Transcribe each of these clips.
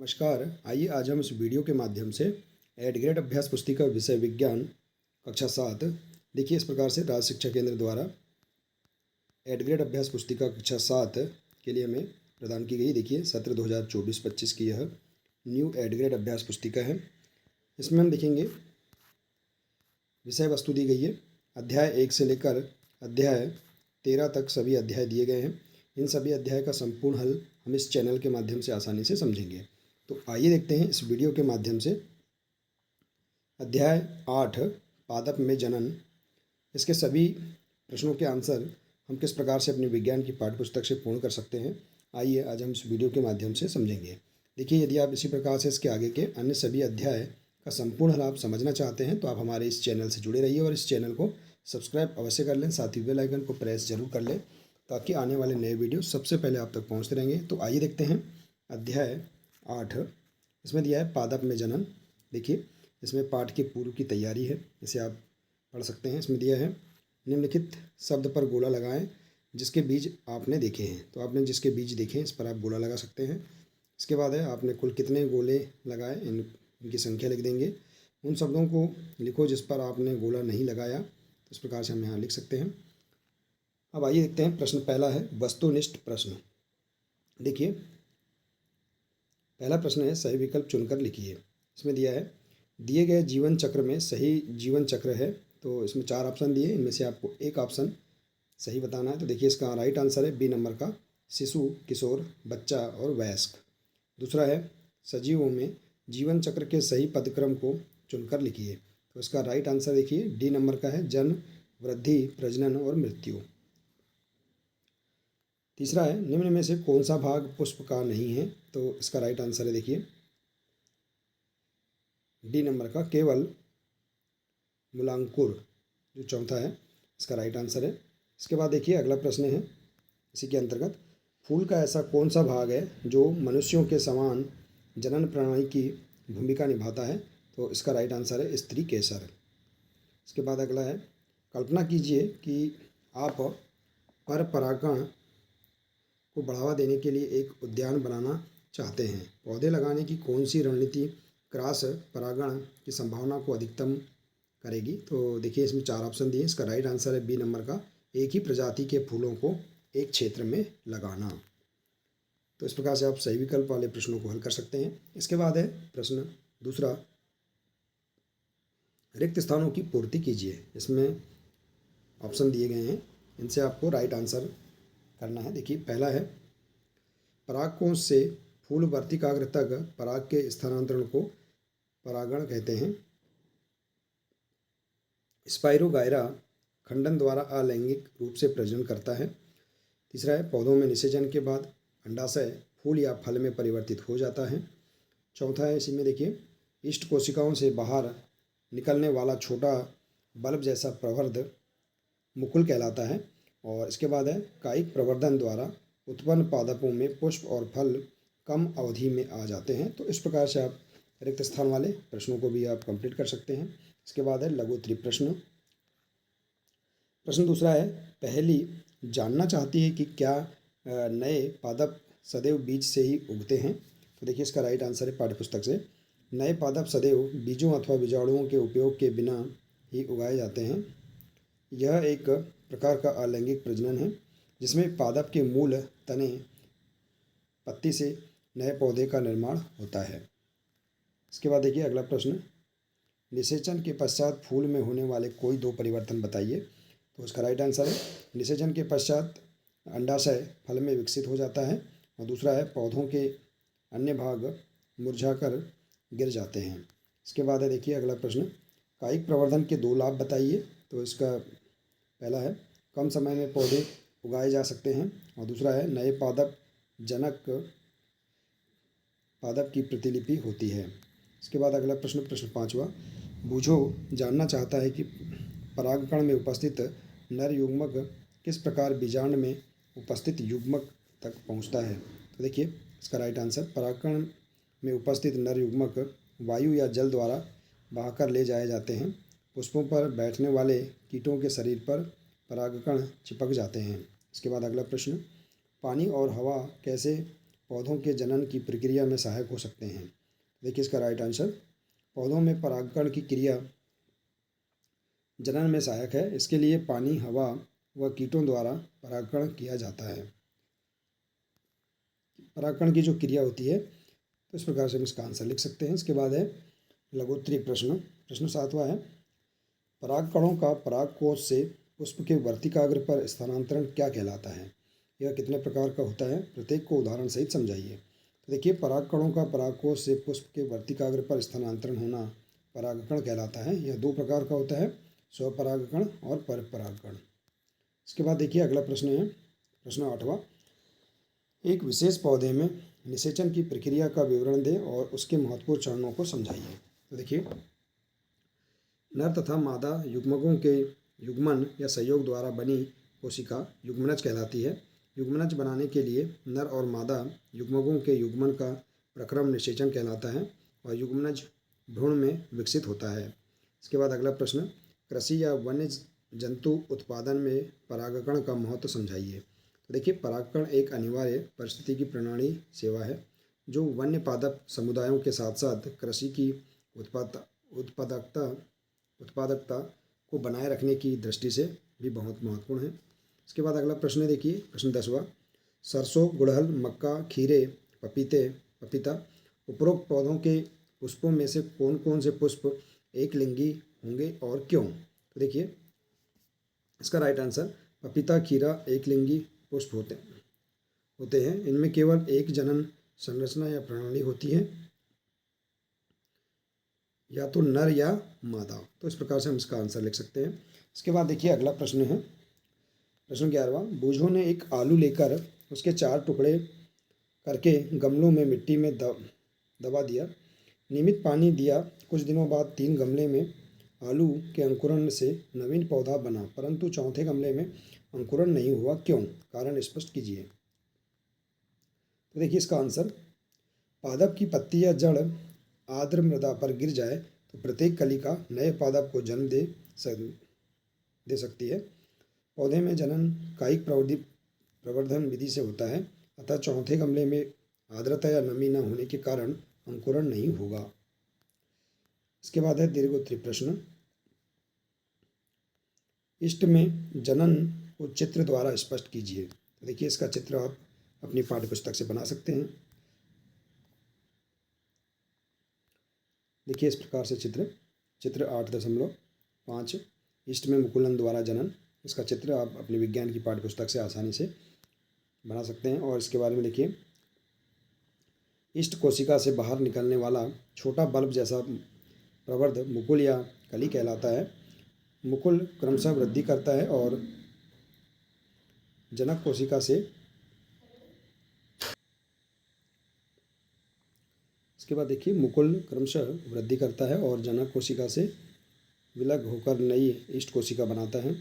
नमस्कार। आइए आज हम इस वीडियो के माध्यम से एड ग्रेड अभ्यास पुस्तिका विषय विज्ञान कक्षा 7 देखिए इस प्रकार से राज्य शिक्षा केंद्र द्वारा एड ग्रेड अभ्यास पुस्तिका कक्षा 7 के लिए हमें प्रदान की गई। देखिए सत्र 2024-25 की यह न्यू एड ग्रेड अभ्यास पुस्तिका है। इसमें हम देखेंगे विषय वस्तु दी गई है। अध्याय 1 से लेकर अध्याय 13 तक सभी अध्याय दिए गए हैं। इन सभी अध्याय का संपूर्ण हल हम इस चैनल के माध्यम से आसानी से समझेंगे। तो आइए देखते हैं इस वीडियो के माध्यम से अध्याय 8 पादप में जनन, इसके सभी प्रश्नों के आंसर हम किस प्रकार से अपने विज्ञान की पाठ्यपुस्तक से पूर्ण कर सकते हैं। आइए आज हम इस वीडियो के माध्यम से समझेंगे। देखिए यदि आप इसी प्रकार से इसके आगे के अन्य सभी अध्याय का संपूर्ण हल आप समझना चाहते हैं तो आप हमारे इस चैनल से जुड़े रहिए और इस चैनल को सब्सक्राइब अवश्य कर लें, साथ ही बेल आइकन को प्रेस जरूर कर लें ताकि आने वाले नए वीडियो सबसे पहले आप तक पहुँचते रहेंगे। तो आइए देखते हैं अध्याय 8। इसमें दिया है पादप में जनन। देखिए इसमें पाठ के पूर्व की तैयारी है, इसे आप पढ़ सकते हैं। इसमें दिया है निम्नलिखित शब्द पर गोला लगाएं जिसके बीज आपने देखे हैं। तो आपने जिसके बीज देखे हैं इस पर आप गोला लगा सकते हैं। इसके बाद है आपने कुल कितने गोले लगाए इनकी संख्या लिख देंगे। उन शब्दों को लिखो जिस पर आपने गोला नहीं लगाया, तो इस प्रकार से हम यहाँ लिख सकते हैं। अब आइए देखते हैं प्रश्न पहला है वस्तुनिष्ठ प्रश्न। देखिए पहला प्रश्न है सही विकल्प चुनकर लिखिए। इसमें दिया है दिए गए जीवन चक्र में सही जीवन चक्र है। तो इसमें 4 ऑप्शन दिए, इनमें से आपको एक ऑप्शन सही बताना है। तो देखिए इसका राइट आंसर है बी नंबर का शिशु, किशोर, बच्चा और वयस्क। दूसरा है सजीवों में जीवन चक्र के सही पदक्रम को चुनकर लिखिए। तो इसका राइट आंसर देखिए डी नंबर का है जन्म, वृद्धि, प्रजनन और मृत्यु। तीसरा है निम्न में से कौन सा भाग पुष्प का नहीं है। तो इसका राइट आंसर है देखिए डी नंबर का केवल मूलांकुर, जो चौथा है इसका राइट आंसर है। इसके बाद देखिए अगला प्रश्न है इसी के अंतर्गत फूल का ऐसा कौन सा भाग है जो मनुष्यों के समान जनन प्रणाली की भूमिका निभाता है। तो इसका राइट आंसर है स्त्री केसर। इसके बाद अगला है कल्पना कीजिए कि आप पर परागण को बढ़ावा देने के लिए एक उद्यान बनाना चाहते हैं। पौधे लगाने की कौन सी रणनीति क्रॉस परागण की संभावना को अधिकतम करेगी। तो देखिए इसमें 4 ऑप्शन दिए, इसका राइट आंसर है बी नंबर का एक ही प्रजाति के फूलों को एक क्षेत्र में लगाना। तो इस प्रकार से आप सही विकल्प वाले प्रश्नों को हल कर सकते हैं। इसके बाद है प्रश्न दूसरा रिक्त स्थानों की पूर्ति कीजिए। इसमें ऑप्शन दिए गए हैं, इनसे आपको राइट आंसर करना है। देखिए पहला है परागकोश से फूल वर्तिकाग्र तक पराग के स्थानांतरण को परागण कहते हैं। स्पाइरोगायरा खंडन द्वारा अलैंगिक रूप से प्रजनन करता है। तीसरा है पौधों में निषेचन के बाद अंडाशय फूल या फल में परिवर्तित हो जाता है। चौथा है इसी में देखिए इष्ट कोशिकाओं से बाहर निकलने वाला छोटा बल्ब जैसा प्रवर्ध मुकुल कहलाता है। और इसके बाद है कायिक प्रवर्धन द्वारा उत्पन्न पादपों में पुष्प और फल कम अवधि में आ जाते हैं। तो इस प्रकार से आप रिक्त स्थान वाले प्रश्नों को भी आप कंप्लीट कर सकते हैं। इसके बाद है लघु त्रिप्रश्न। प्रश्न दूसरा है पहली जानना चाहती है कि क्या नए पादप सदैव बीज से ही उगते हैं। तो देखिए इसका राइट आंसर है पाठ्यपुस्तक से नए पादप सदैव बीजों अथवा बीजाणुओं के उपयोग के बिना ही उगाए जाते हैं। यह एक प्रकार का अलैंगिक प्रजनन है जिसमें पादप के मूल, तने, पत्ती से नए पौधे का निर्माण होता है। इसके बाद देखिए अगला प्रश्न निषेचन के पश्चात फूल में होने वाले कोई 2 परिवर्तन बताइए। तो इसका राइट आंसर है निषेचन के पश्चात अंडाशय फल में विकसित हो जाता है और दूसरा है पौधों के अन्य भाग मुरझाकर गिर जाते हैं। इसके बाद है देखिए अगला प्रश्न कायिक प्रवर्धन के 2 लाभ बताइए। तो इसका पहला है कम समय में पौधे उगाए जा सकते हैं और दूसरा है नए पादप जनक पादप की प्रतिलिपि होती है। इसके बाद अगला प्रश्न 5वां बूझो जानना चाहता है कि परागकण में उपस्थित नर युग्मक किस प्रकार बीजांड में उपस्थित युग्मक तक पहुंचता है। तो देखिए इसका राइट आंसर परागकण में उपस्थित नर युग्मक वायु या जल द्वारा बहाकर ले जाए जाते हैं। पुष्पों पर बैठने वाले कीटों के शरीर पर परागकण चिपक जाते हैं। इसके बाद अगला प्रश्न पानी और हवा कैसे पौधों के जनन की प्रक्रिया में सहायक हो सकते हैं? देखिए इसका राइट आंसर, पौधों में परागकण की क्रिया जनन में सहायक है। इसके लिए पानी, हवा व कीटों द्वारा परागकण किया जाता है। परागकण की जो क्रिया होती है, तो इस प्रकार से हम इसका आंसर लिख सकते हैं। इसके बाद है लघुत्तरी प्रश्न। प्रश्न 7वां है, परागकणों का परागकोश से पुष्प के वर्तिकाग्र पर स्थानांतरण क्या कहलाता है? यह कितने प्रकार का होता है? प्रत्येक को उदाहरण सहित समझाइए। तो देखिए, परागकणों का परागकोश से पुष्प के वर्तिकाग्र पर स्थानांतरण होना परागकण कहलाता है। यह 2 प्रकार का होता है, स्वपरागकण और परपरागकण। इसके बाद देखिए अगला प्रश्न है प्रश्न 8वां, एक विशेष पौधे में निषेचन की प्रक्रिया का विवरण दें और उसके महत्वपूर्ण चरणों को समझाइए। तो देखिए, नर तथा मादा युग्मकों के युग्मन या संयोग द्वारा बनी कोशिका युग्मनज कहलाती है। युग्मनज बनाने के लिए नर और मादा युग्मकों के युग्मन का प्रक्रम निषेचन कहलाता है और युग्मनज भ्रूण में विकसित होता है। इसके बाद अगला प्रश्न, कृषि या वन्य जंतु उत्पादन में परागकण का महत्व समझाइए। तो देखिए, परागकण एक अनिवार्य पारिस्थितिकी प्रणाली सेवा है जो वन्य पादप समुदायों के साथ साथ कृषि की उत्पादकता को बनाए रखने की दृष्टि से भी बहुत महत्वपूर्ण है। इसके बाद अगला प्रश्न देखिए प्रश्न 10वां, सरसों, गुड़हल, मक्का, खीरे, पपीता उपरोक्त पौधों के पुष्पों में से कौन कौन से पुष्प एक लिंगी होंगे और क्यों? तो देखिए इसका राइट आंसर, पपीता, खीरा एक लिंगी पुष्प होते हैं। इनमें केवल एक जनन संरचना या प्रणाली होती है, या तो नर या मादा। तो इस प्रकार से हम इसका आंसर लिख सकते हैं। इसके बाद देखिए अगला प्रश्न है प्रश्न 11वां, बूझों ने एक आलू लेकर उसके 4 टुकड़े करके गमलों में मिट्टी में दबा दिया, नियमित पानी दिया। कुछ दिनों बाद 3 गमले में आलू के अंकुरण से नवीन पौधा बना, परंतु चौथे गमले में अंकुरण नहीं हुआ, क्यों? कारण स्पष्ट कीजिए। तो देखिए इसका आंसर, पादप की पत्ती या जड़ आर्द्र मृदा पर गिर जाए तो प्रत्येक कलिका नए पादप को जन्म दे सकती है। पौधे में जनन कायिक प्रवर्धन विधि से होता है, अतः चौथे गमले में आर्द्रता या नमी न होने के कारण अंकुरण नहीं होगा। इसके बाद है दीर्घोत्तरी प्रश्न, इष्ट में जनन को चित्र द्वारा स्पष्ट कीजिए। तो देखिए इसका चित्र आप अपनी पाठ्य पुस्तक से बना सकते हैं। देखिए इस प्रकार से चित्र 8.5 इष्ट में मुकुलन द्वारा जनन, इसका चित्र आप अपने विज्ञान की पाठ्य पुस्तक से आसानी से बना सकते हैं। और इसके बारे में देखिए, इष्ट कोशिका से बाहर निकलने वाला छोटा बल्ब जैसा प्रवर्ध मुकुल या कली कहलाता है। मुकुल क्रमशः वृद्धि करता है और जनक कोशिका से इसके बाद देखिए, मुकुल क्रमशः वृद्धि करता है और जनक कोशिका से विलग होकर नई इष्ट कोशिका बनाता है।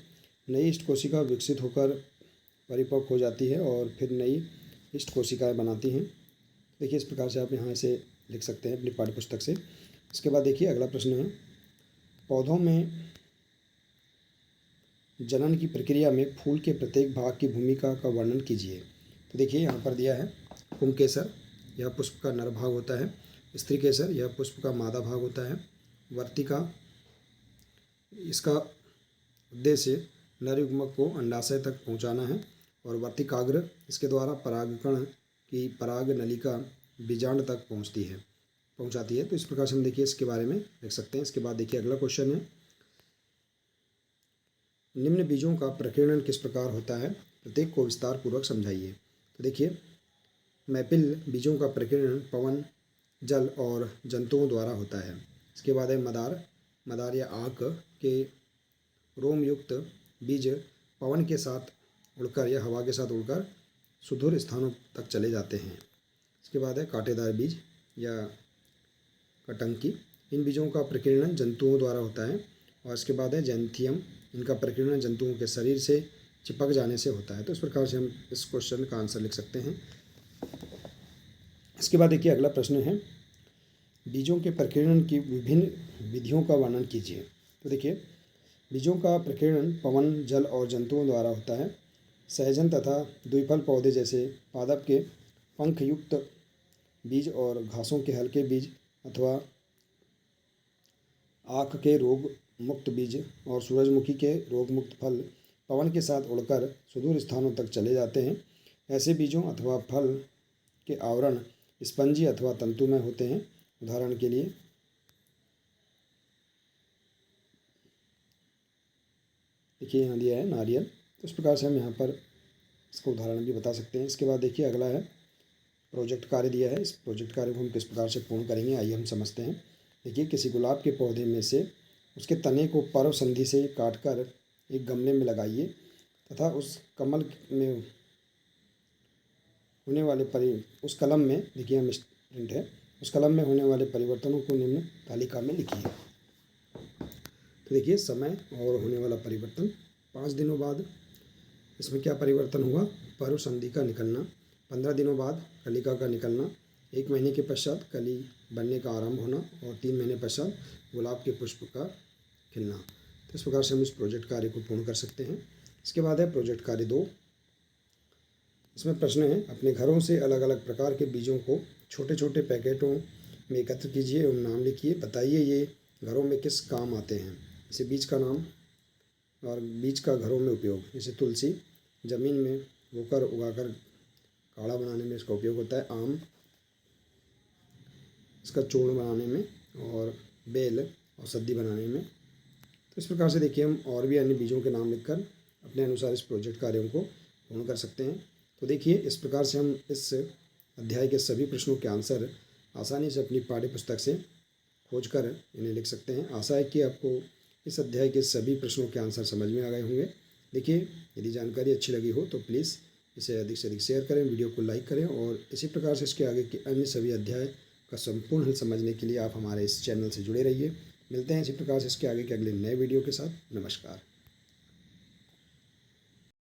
नई इष्ट कोशिका विकसित होकर परिपक्व हो जाती है और फिर नई इष्ट कोशिकाएं बनाती हैं। देखिए इस प्रकार से आप यहाँ से लिख सकते हैं अपनी पाठ्य पुस्तक से। इसके बाद देखिए अगला प्रश्न है, पौधों में जनन की प्रक्रिया में फूल के प्रत्येक भाग की भूमिका का वर्णन कीजिए। तो देखिए यहाँ पर दिया है, पुंकेसर यह पुष्प का नर भाग होता है, स्त्रीकेसर यह पुष्प का मादा भाग होता है, वर्तिका इसका उद्देश्य नर युग्मक को अंडाशय तक पहुंचाना है और वर्तिकाग्र इसके द्वारा परागकण की पराग नलिका बीजांड तक पहुंचाती है। तो इस प्रकार से हम देखिए इसके बारे में लिख सकते हैं। इसके बाद देखिए अगला क्वेश्चन है, निम्न बीजों का प्रकीर्णन किस प्रकार होता है? प्रत्येक को विस्तार पूर्वक समझाइए। तो देखिए, मैपिल बीजों का प्रकीर्णन पवन, जल और जंतुओं द्वारा होता है। इसके बाद है मदार या आक के रोम युक्त बीज पवन के साथ उड़कर या हवा के साथ उड़कर सुदूर स्थानों तक चले जाते हैं। इसके बाद है कांटेदार बीज या कटंकी, इन बीजों का प्रकीर्णन जंतुओं द्वारा होता है। और इसके बाद है जैंथियम, इनका प्रकीर्णन जंतुओं के शरीर से चिपक जाने से होता है। तो इस प्रकार से हम इस क्वेश्चन का आंसर लिख सकते हैं। इसके बाद देखिए अगला प्रश्न है, बीजों के प्रकीर्णन की विभिन्न विधियों का वर्णन कीजिए। तो देखिए, बीजों का प्रकीर्णन पवन, जल और जंतुओं द्वारा होता है। सहजन तथा द्विफल पौधे जैसे पादप के पंख युक्त बीज और घासों के हल्के बीज अथवा आँख के रोग मुक्त बीज और सूरजमुखी के रोग मुक्त फल पवन के साथ उड़कर सुदूर स्थानों तक चले जाते हैं। ऐसे बीजों अथवा फल के आवरण स्पंजी अथवा तंतुमय होते हैं। उदाहरण के लिए देखिए यहाँ दिया है नारियल, तो इस प्रकार से हम यहाँ पर इसका उदाहरण भी बता सकते हैं। इसके बाद देखिए अगला है प्रोजेक्ट कार्य दिया है। इस प्रोजेक्ट कार्य को हम किस प्रकार से पूर्ण करेंगे, आइए हम समझते हैं। देखिए किसी गुलाब के पौधे में से उसके तने को पर्व संधि से काटकर एक गमले में लगाइए तथा उस कमल में होने वाले उस कलम में देखिए हम स्टूडेंट है, उस कलम में होने वाले परिवर्तनों को निम्न तालिका में लिखिए। तो देखिए समय और होने वाला परिवर्तन 5 दिनों बाद इसमें क्या परिवर्तन हुआ, पर्व संधि का निकलना, 15 दिनों बाद कलिका का निकलना, 1 महीने के पश्चात कली बनने का आरंभ होना और 3 महीने पश्चात गुलाब के पुष्प का खिलना। तो इस प्रकार से हम इस प्रोजेक्ट कार्य को पूर्ण कर सकते हैं। इसके बाद है प्रोजेक्ट कार्य 2। इसमें प्रश्न है अपने घरों से अलग अलग प्रकार के बीजों को छोटे छोटे पैकेटों में एकत्र कीजिए एवं नाम लिखिए। बताइए ये घरों में किस काम आते हैं। जैसे बीज का नाम और बीज का घरों में उपयोग, जैसे तुलसी ज़मीन में बोकर उगाकर काढ़ा बनाने में इसका उपयोग होता है, आम इसका चूर्ण बनाने में, और बेल औषधि बनाने में। तो इस प्रकार से देखिए हम और भी अन्य बीजों के नाम लिखकर अपने अनुसार इस प्रोजेक्ट कार्यों को पूर्ण कर सकते हैं। तो देखिए इस प्रकार से हम इस अध्याय के सभी प्रश्नों के आंसर आसानी से अपनी पाठ्य पुस्तक से खोजकर इन्हें लिख सकते हैं। आशा है कि आपको इस अध्याय के सभी प्रश्नों के आंसर समझ में आ गए होंगे। देखिए यदि जानकारी अच्छी लगी हो तो प्लीज़ इसे अधिक से अधिक शेयर करें, वीडियो को लाइक करें और इसी प्रकार से इसके आगे के अन्य सभी अध्याय का संपूर्ण हल समझने के लिए आप हमारे इस चैनल से जुड़े रहिए। मिलते हैं इसी प्रकार से इसके आगे के अगले नए वीडियो के साथ। नमस्कार।